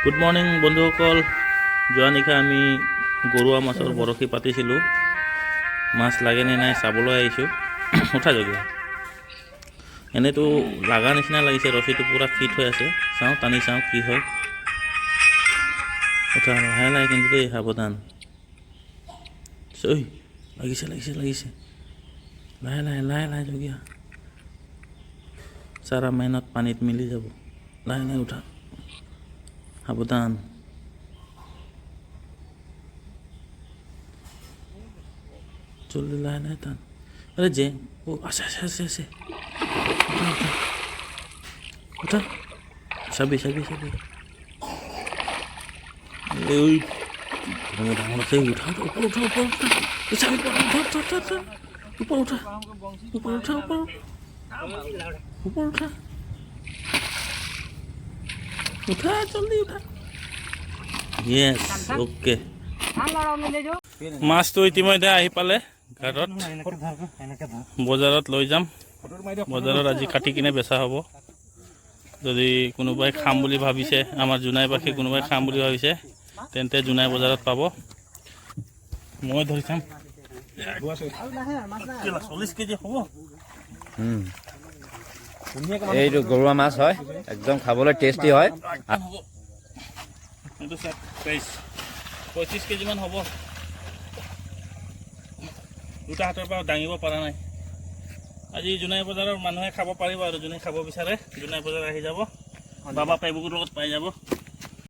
Good morning বন্ধুসকল। যোৱা নিশা আমি গৰুৱা মাছৰ বৰশী পাতিছিলোঁ। মাছ লাগেনে নাই চাবলৈ আহিছোঁ। উঠা জগি এনেইতো লাগা নিচিনা লাগিছে, ৰছীটো পূৰা ফিট হৈ আছে। চাওঁ টানি চাওঁ কি হয়। উঠা লাহে লাহে কিন্তু দেই, সাৱধান। চৈ লাগিছে লাগিছে লাগিছে, লাহে লাহে লাহে লাহে জগিয়া। চাৰা মেহনত পানীত মিলি যাব। লাহে লাহে উঠা, সাৱধান। জলদি লাহে লাহে টান। আরে যে ও আছে আছে আছে আছে, উঠা উঠা উঠা। চাবি চাবি চাবি, ওই ডাঙৰ ডাঙৰ আছে। উঠা ওপৰ উঠা ওপৰ উঠা, চাবি উঠা উঠা উঠা উঠা, ওপৰ উঠা ওপৰ উঠা ওপৰ ওপৰ উঠা উঠা, জলদি উঠা। Yes, okay. মাছটো ইতিমধ্যে আহি পালে ঘাটত। বজাৰত লৈ যাম। বজাৰত আজি কাটি কিনে বেচা হ'ব। যদি কোনোবাই খাম বুলি ভাবিছে, আমাৰ জোনাইবাসী কোনোবাই খাম বুলি ভাবিছে, তেন্তে জোনাই বজাৰত পাব। মই ধৰি চাম 40 কেজি হ'ব। এইটো গৰুৱা মাছ হয়, একদম খাবলৈ টেষ্টি হয়। 35 কেজিমান হ'ব। দুটা হাতৰ পৰা দাঙিব পৰা নাই। আজি জোনাই বজাৰৰ মানুহে খাব পাৰিব, আৰু যোনে খাব বিচাৰে জোনাই বজাৰ আহি যাব। বাবা পেগুৰ লগত পাই যাব।